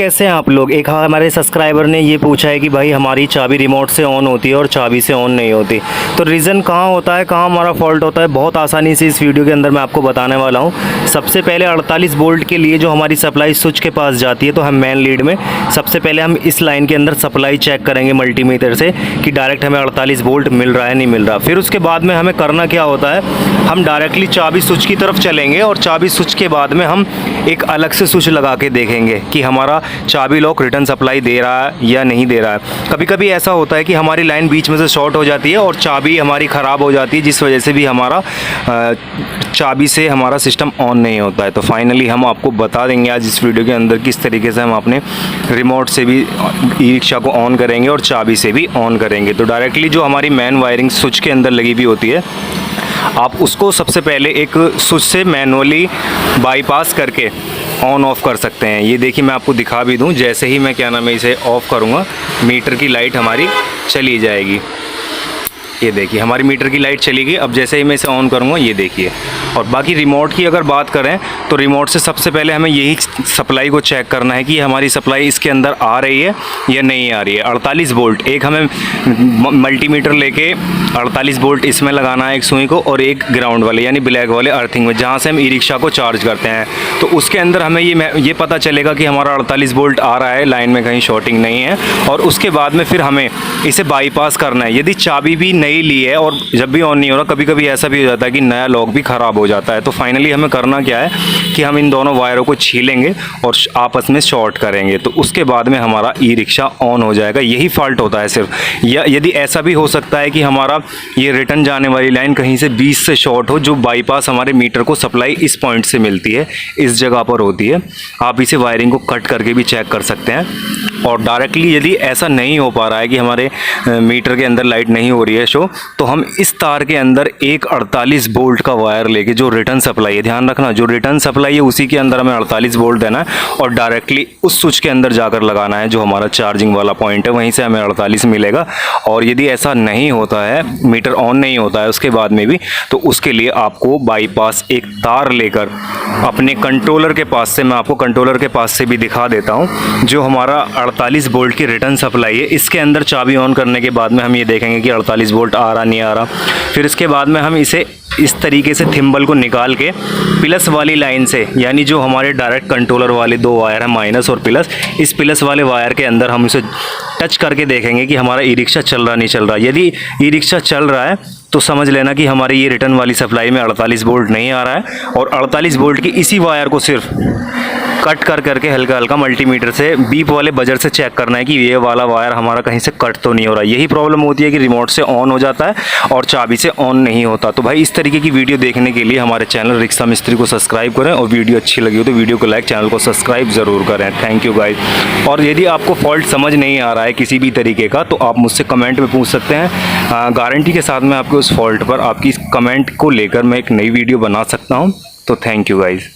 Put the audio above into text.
कैसे हैं आप लोग। एक हमारे सब्सक्राइबर ने ये पूछा है कि भाई हमारी चाबी रिमोट से ऑन होती है और चाबी से ऑन नहीं होती, तो रीज़न कहाँ होता है, कहाँ हमारा फॉल्ट होता है, बहुत आसानी से इस वीडियो के अंदर मैं आपको बताने वाला हूँ। सबसे पहले 48 वोल्ट के लिए जो हमारी सप्लाई स्विच के पास जाती है, तो हम मेन लीड में सबसे पहले हम इस लाइन के अंदर सप्लाई चेक करेंगे मल्टीमीटर से कि डायरेक्ट हमें 48 वोल्ट मिल रहा है नहीं मिल रहा। फिर उसके बाद में हमें करना क्या होता है, हम डायरेक्टली चाबी स्विच की तरफ चलेंगे और चाबी स्विच के बाद में हम एक अलग से स्विच लगा के देखेंगे कि हमारा चाबी लॉक रिटर्न सप्लाई दे रहा है या नहीं दे रहा है। कभी कभी ऐसा होता है कि हमारी लाइन बीच में से शॉर्ट हो जाती है और चाबी हमारी ख़राब हो जाती है, जिस वजह से भी हमारा चाबी से हमारा सिस्टम ऑन नहीं होता है। तो फाइनली हम आपको बता देंगे आज इस वीडियो के अंदर किस तरीके से हम अपने रिमोट से भी ई रिक्शा को ऑन करेंगे और चाबी से भी ऑन करेंगे। तो डायरेक्टली जो हमारी मेन वायरिंग स्विच के अंदर लगी हुई होती है, आप उसको सबसे पहले एक स्विच से मैनुअली बाईपास करके ऑन ऑफ कर सकते हैं। ये देखिए मैं आपको दिखा भी दूं, जैसे ही मैं क्या नाम है इसे ऑफ़ करूँगा मीटर की लाइट हमारी चली जाएगी। ये देखिए हमारी मीटर की लाइट चली गई। अब जैसे ही मैं इसे ऑन करूँगा ये देखिए। और बाकी रिमोट की अगर बात करें तो रिमोट से सबसे पहले हमें यही सप्लाई को चेक करना है कि हमारी सप्लाई इसके अंदर आ रही है या नहीं आ रही है। 48 वोल्ट एक हमें मल्टीमीटर लेके 48 वोल्ट इसमें लगाना है एक सुई को, और एक ग्राउंड वाले यानी ब्लैक वाले अर्थिंग में जहाँ से हम ई रिक्शा को चार्ज करते हैं। तो उसके अंदर हमें ये पता चलेगा कि हमारा 48 वोल्ट आ रहा है, लाइन में कहीं शॉर्टिंग नहीं है। और उसके बाद में फिर हमें इसे बाईपास करना है। यदि चाबी भी नई ली है और जब भी ऑन नहीं हो रहा, कभी कभी ऐसा भी हो जाता है कि नया लॉक भी ख़राब हो जाता है। तो फाइनली हमें करना क्या है कि हम इन दोनों वायरों को छीलेंगे और आपस में शॉर्ट करेंगे। तो उसके बाद में हमारा ई रिक्शा ऑन हो जाएगा। यही फॉल्ट होता है सिर्फ। या यदि ऐसा भी हो सकता है कि हमारा ये रिटर्न जाने वाली लाइन कहीं से 20 से शॉर्ट हो, जो बाईपास हमारे मीटर को सप्लाई इस पॉइंट से मिलती है, इस जगह पर होती है। आप इसे वायरिंग को कट करके भी चेक कर सकते हैं। और डायरेक्टली यदि ऐसा नहीं हो पा रहा है कि हमारे मीटर के अंदर लाइट नहीं हो रही है शो, तो हम इस तार के अंदर एक 48 वोल्ट का वायर लेके, जो रिटर्न सप्लाई है, ध्यान रखना जो रिटर्न सप्लाई है उसी के अंदर हमें 48 वोल्ट देना है और डायरेक्टली उस स्विच के अंदर जाकर लगाना है जो हमारा चार्जिंग वाला पॉइंट है, वहीं से हमें 48 मिलेगा। और यदि ऐसा नहीं होता है, मीटर ऑन नहीं होता है उसके बाद में भी, तो उसके लिए आपको बाईपास एक तार लेकर अपने कंट्रोलर के पास से, मैं आपको कंट्रोलर के पास से भी दिखा देता हूँ, जो हमारा 48 वोल्ट की रिटर्न सप्लाई है, इसके अंदर चाबी ऑन करने के बाद में हम ये देखेंगे कि 48 वोल्ट आ रहा नहीं आ रहा। फिर इसके बाद में हम इसे इस तरीके से थिम्बल को निकाल के प्लस वाली लाइन से, यानी जो हमारे डायरेक्ट कंट्रोलर वाले दो वायर हैं माइनस और प्लस, इस प्लस वाले वायर के अंदर हम इसे टच करके देखेंगे कि हमारा ई रिक्शा चल रहा नहीं चल रहा। यदि ई रिक्शा चल रहा है तो समझ लेना कि हमारी ये रिटर्न वाली सप्लाई में 48 वोल्ट नहीं आ रहा है। और 48 वोल्ट की इसी वायर को सिर्फ कट कर करके हल्का हल्का मल्टीमीटर से बीप वाले बजर से चेक करना है कि ये वाला वायर हमारा कहीं से कट तो नहीं हो रहा। यही प्रॉब्लम होती है कि रिमोट से ऑन हो जाता है और चाबी से ऑन नहीं होता। तो भाई इस तरीके की वीडियो देखने के लिए हमारे चैनल रिक्शा मिस्त्री को सब्सक्राइब करें, और वीडियो अच्छी लगी हो तो वीडियो को लाइक, चैनल को सब्सक्राइब ज़रूर करें। Thank you guys. और यदि आपको फॉल्ट समझ नहीं आ रहा है किसी भी तरीके का, तो आप मुझसे कमेंट में पूछ सकते हैं। गारंटी के साथ मैं आपको उस फॉल्ट पर आपकी कमेंट को लेकर मैं एक नई वीडियो बना सकता हूँ। तो थैंक यू गाइज।